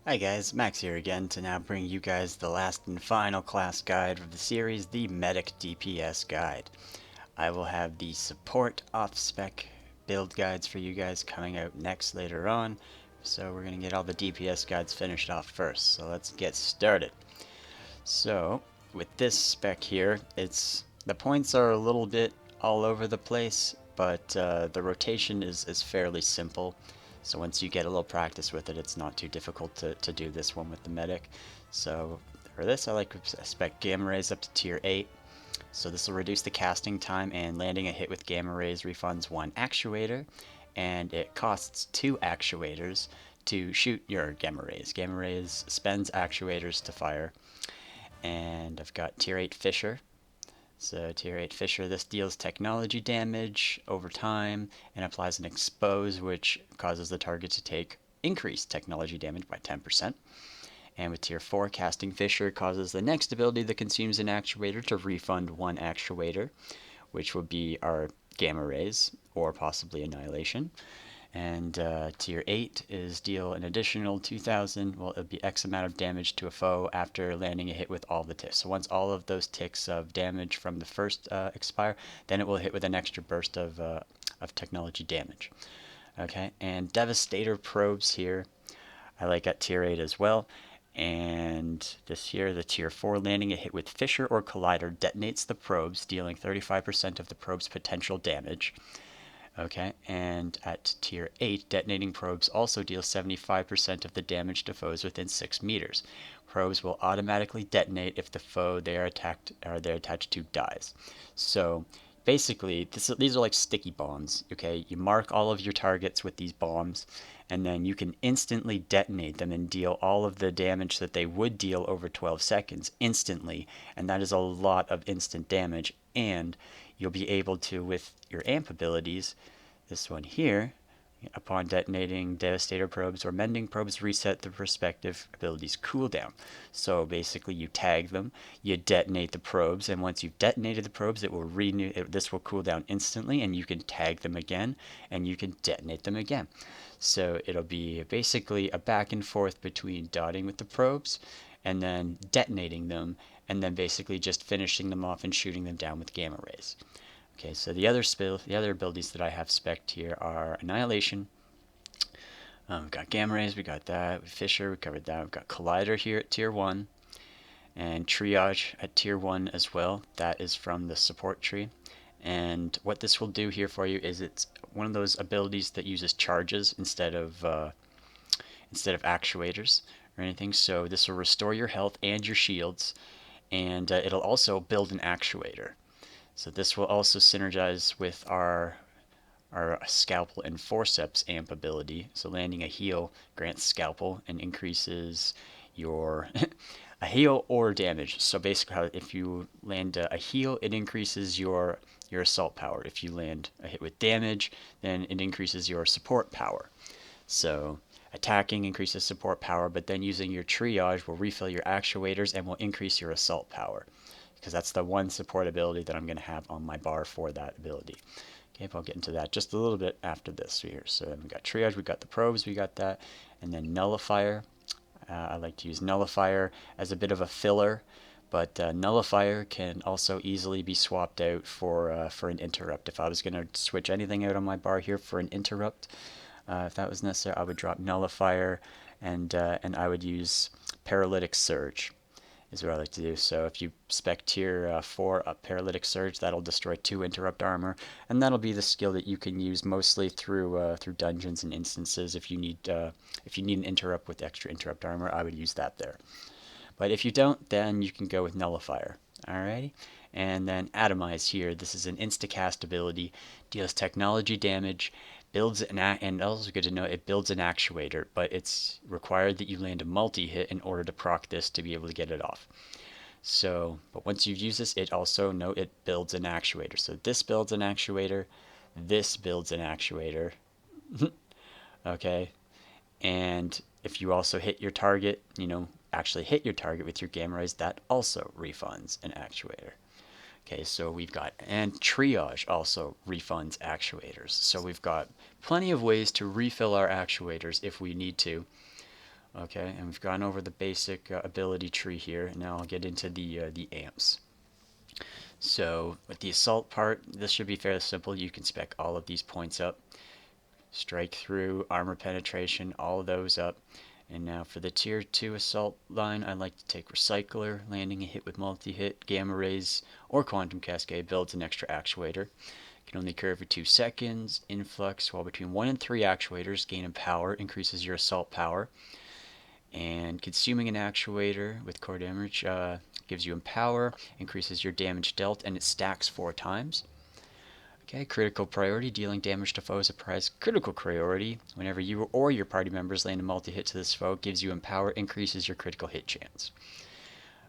Hi guys, Max here again to now bring you guys the last and final class guide of the series, the Medic DPS guide. I will have the support off-spec build guides for you guys coming out next later on, so we're going to get all the DPS guides finished off first, so let's get started. So, with this spec here, the points are a little bit all over the place, but the rotation is fairly simple. So once you get a little practice with it, it's not too difficult to do this one with the medic. So for this, I like to spec gamma rays up to tier 8. So this will reduce the casting time, and landing a hit with gamma rays refunds 1 actuator, and it costs 2 actuators to shoot your gamma rays. Gamma rays spends actuators to fire. And I've got tier 8 Fisher. So tier 8 Fisher, this deals technology damage over time and applies an expose, which causes the target to take increased technology damage by 10%. And with tier 4, Casting Fisher causes the next ability that consumes an actuator to refund 1 actuator, which would be our gamma rays or possibly annihilation. And tier 8 is deal an additional 2,000, well, it'll be X amount of damage to a foe after landing a hit with all the ticks. So once all of those ticks of damage from the first expire, then it will hit with an extra burst of technology damage. Okay, and Devastator Probes here, I like at tier 8 as well. And this here, the tier 4, landing a hit with Fisher or Collider detonates the probes, dealing 35% of the probe's potential damage. Okay, and at tier 8, detonating probes also deal 75% of the damage to foes within 6 meters. Probes will automatically detonate if the foe they're attached to dies. So basically, these are like sticky bombs. Okay, you mark all of your targets with these bombs, and then you can instantly detonate them and deal all of the damage that they would deal over 12 seconds instantly, and that is a lot of instant damage. And you'll be able to, with your amp abilities, this one here, upon detonating Devastator Probes or Mending Probes, reset the respective abilities cooldown. So basically you tag them, you detonate the probes, and once you've detonated the probes, it will renew. This will cool down instantly, and you can tag them again, and you can detonate them again. So it'll be basically a back and forth between dotting with the probes and then detonating them, and then basically just finishing them off and shooting them down with gamma rays. Okay, so the other abilities that I have spec'd here are Annihilation. We've got Gamma Rays, we got that. Fisher, we covered that. We've got Collider here at tier 1. And Triage at tier 1 as well. That is from the support tree. And what this will do here for you is it's one of those abilities that uses charges instead of actuators or anything. So this will restore your health and your shields, and it'll also build an actuator. So this will also synergize with our Scalpel and Forceps amp ability. So landing a heal grants Scalpel and increases your a heal or damage. So basically, if you land a heal, it increases your assault power. If you land a hit with damage, then it increases your support power. So attacking increases support power, but then using your triage will refill your actuators and will increase your assault power, because that's the one support ability that I'm going to have on my bar for that ability. Okay, but I'll get into that just a little bit after this here. So we got triage, we got the probes, we got that, and then nullifier. I like to use nullifier as a bit of a filler, but nullifier can also easily be swapped out for an interrupt. If I was going to switch anything out on my bar here for an interrupt, if that was necessary, I would drop nullifier, and I would use paralytic surge is what I like to do. So if you spec tier 4 up paralytic surge, that'll destroy 2 interrupt armor, and that'll be the skill that you can use mostly through dungeons and instances. If you need an interrupt with extra interrupt armor, I would use that there. But if you don't, then you can go with nullifier. Alrighty, and then atomize here. This is an instacast ability, deals technology damage, builds and also good to know it builds an actuator, but it's required that you land a multi-hit in order to proc this to be able to get it off. So, but once you've used this, it also it builds an actuator. So this builds an actuator, this builds an actuator. Okay, and if you also hit your target, actually hit your target with your gamma rays, that also refunds an actuator. Okay, so we've got, and triage also refunds actuators. So we've got plenty of ways to refill our actuators if we need to. Okay, and we've gone over the basic ability tree here, and now I'll get into the amps. So with the assault part, this should be fairly simple. You can spec all of these points up. Strike through, armor penetration, all of those up. And now for the tier 2 assault line, I like to take Recycler, landing a hit with multi-hit, Gamma Rays, or Quantum Cascade builds an extra actuator. Can only occur every 2 seconds. Influx, while between 1 and 3 actuators, gain in power, increases your assault power. And consuming an actuator with core damage gives you empower, increases your damage dealt, and it stacks 4 times. Okay, critical priority, dealing damage to foes a prize critical priority. Whenever you or your party members land a multi-hit to this foe, gives you empower, increases your critical hit chance.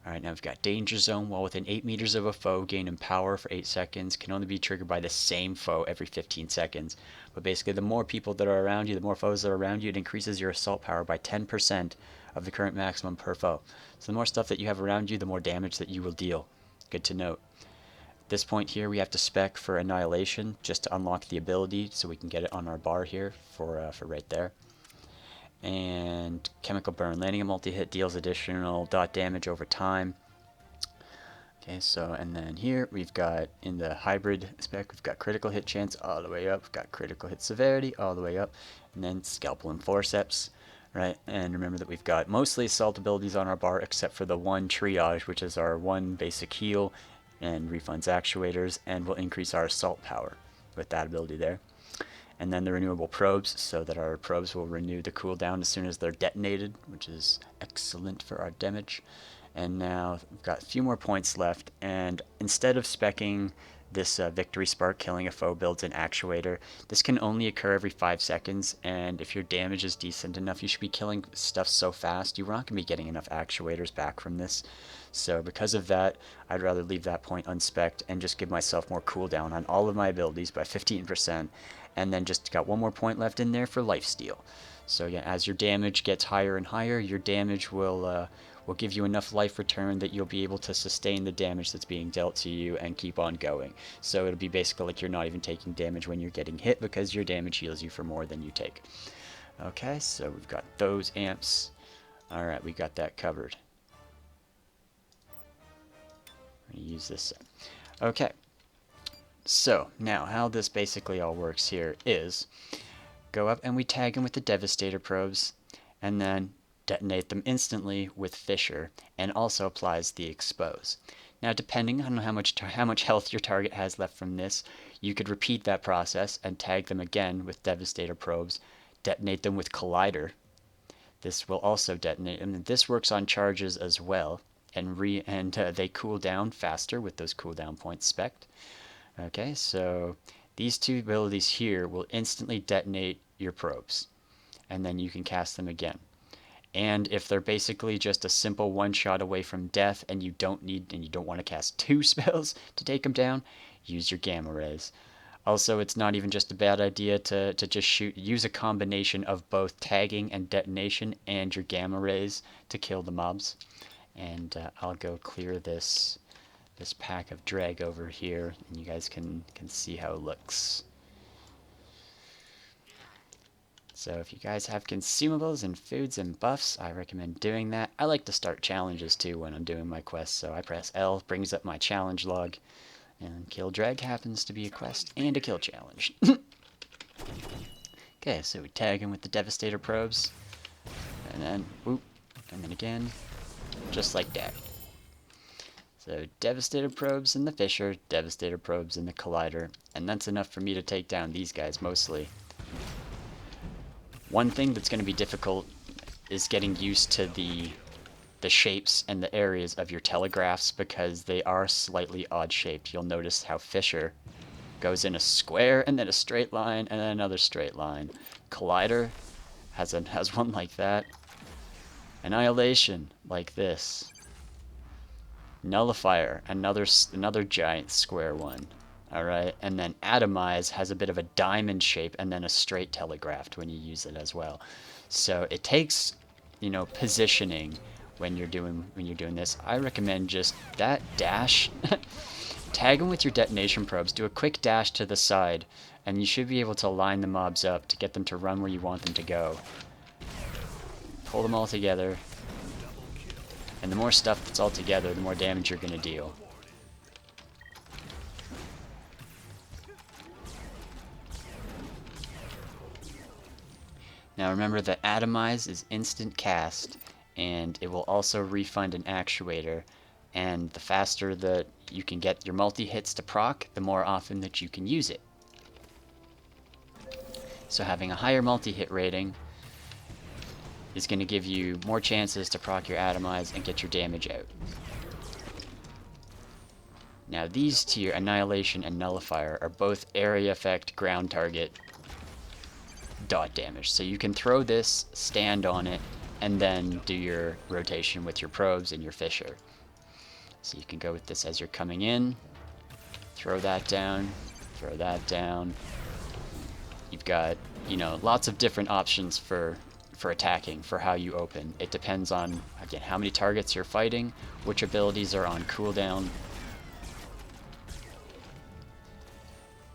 Alright, now we've got Danger Zone. While within 8 meters of a foe, gain empower for 8 seconds. Can only be triggered by the same foe every 15 seconds. But basically, the more people that are around you, the more foes that are around you, it increases your assault power by 10% of the current maximum per foe. So the more stuff that you have around you, the more damage that you will deal. Good to note. At this point here, we have to spec for Annihilation just to unlock the ability, so we can get it on our bar here for right there. And Chemical Burn, landing a multi-hit deals additional dot damage over time. Okay, so and then here we've got in the hybrid spec, we've got critical hit chance all the way up, we've got critical hit severity all the way up, and then Scalpel and Forceps, right? And remember that we've got mostly assault abilities on our bar except for the one triage, which is our one basic heal and refunds actuators, and will increase our assault power with that ability there. And then the renewable probes, so that our probes will renew the cooldown as soon as they're detonated, which is excellent for our damage. And now we've got a few more points left, and instead of specking this Victory Spark, killing a foe builds an actuator, this can only occur every 5 seconds, and if your damage is decent enough, you should be killing stuff so fast, you're not going to be getting enough actuators back from this. So because of that, I'd rather leave that point unspec'd and just give myself more cooldown on all of my abilities by 15%, and then just got one more point left in there for lifesteal. So yeah, as your damage gets higher and higher, your damage will give you enough life return that you'll be able to sustain the damage that's being dealt to you and keep on going. So it'll be basically like you're not even taking damage when you're getting hit, because your damage heals you for more than you take. Okay, so we've got those amps. Alright, we got that covered. I'm going to use this. Okay, so now how this basically all works here is go up and we tag them with the Devastator Probes, and then detonate them instantly with Fissure, and also applies the Expose. Now, depending on how much health your target has left from this, you could repeat that process and tag them again with Devastator Probes, detonate them with Collider. This will also detonate, and this works on charges as well, and they cool down faster with those cooldown points spec'd. Okay, so these two abilities here will instantly detonate your probes, and then you can cast them again. And if they're basically just a simple one-shot away from death, and you don't want to cast 2 spells to take them down, use your Gamma Rays. Also, it's not even just a bad idea to just use a combination of both tagging and detonation and your Gamma Rays to kill the mobs. And I'll go clear this pack of drag over here, and you guys can see how it looks. So if you guys have consumables and foods and buffs, I recommend doing that. I like to start challenges too when I'm doing my quests, so I press L, brings up my challenge log, and kill drag happens to be a quest and a kill challenge. Okay, so we tag him with the Devastator Probes, and then whoop, and then again, just like that. So Devastator Probes in the Fissure, Devastator Probes in the Collider, and that's enough for me to take down these guys mostly. One thing that's going to be difficult is getting used to the shapes and the areas of your telegraphs, because they are slightly odd shaped. You'll notice how Fissure goes in a square and then a straight line and then another straight line. Collider has one like that. Annihilation like this. Nullifier, another giant square one. Alright, and then Atomize has a bit of a diamond shape and then a straight telegraphed when you use it as well. So it takes, positioning when you're doing this. I recommend just that dash. Tag them with your detonation probes, do a quick dash to the side, and you should be able to line the mobs up to get them to run where you want them to go. pull them all together. And the more stuff that's all together, the more damage you're going to deal. Now remember that Atomize is instant cast, and it will also refund an actuator, and the faster that you can get your multi-hits to proc, the more often that you can use it. So having a higher multi-hit rating is going to give you more chances to proc your Atomize and get your damage out. Now these tier, Annihilation and Nullifier, are both area effect ground target dot damage. So you can throw this, stand on it, and then do your rotation with your probes and your fisher. So you can go with this as you're coming in, throw that down, throw that down. You've got, you know, lots of different options for attacking, for how you open. It depends on, again, how many targets you're fighting, which abilities are on cooldown.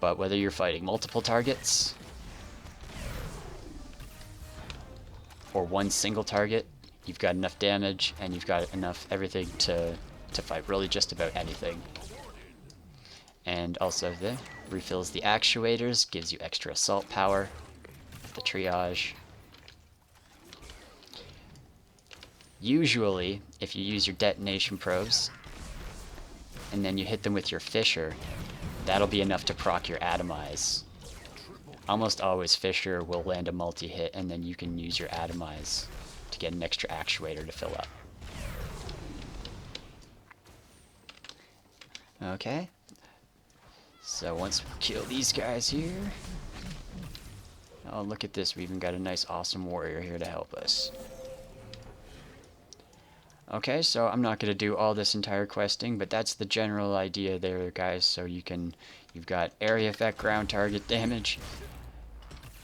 But whether you're fighting multiple targets or one single target, you've got enough damage and you've got enough everything to fight really just about anything. And also the refills the actuators, gives you extra assault power, the triage. Usually, if you use your detonation probes and then you hit them with your fisher, that'll be enough to proc your Atomize. Almost always fisher will land a multi-hit, and then you can use your Atomize to get an extra actuator to fill up. Okay. So once we kill these guys here... Oh, look at this. We even got a nice awesome warrior here to help us. Okay, so I'm not going to do all this entire questing, but that's the general idea there, guys. So you've got area effect ground target damage.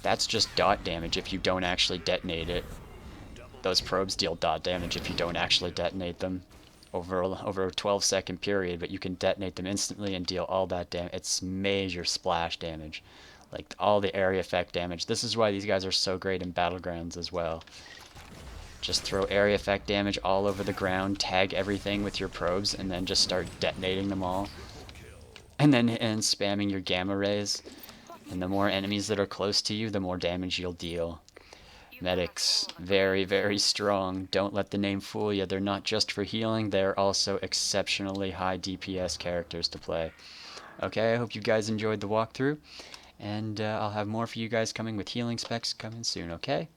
That's just dot damage if you don't actually detonate it. Those probes deal dot damage if you don't actually detonate them over a 12-second period, but you can detonate them instantly and deal all that damage. It's major splash damage, like all the area effect damage. This is why these guys are so great in Battlegrounds as well. Just throw area effect damage all over the ground, tag everything with your probes, and then just start detonating them all. And spamming your gamma rays. And the more enemies that are close to you, the more damage you'll deal. Medics, very, very strong. Don't let the name fool you. They're not just for healing, they're also exceptionally high DPS characters to play. Okay, I hope you guys enjoyed the walkthrough. And I'll have more for you guys coming with healing specs coming soon, okay?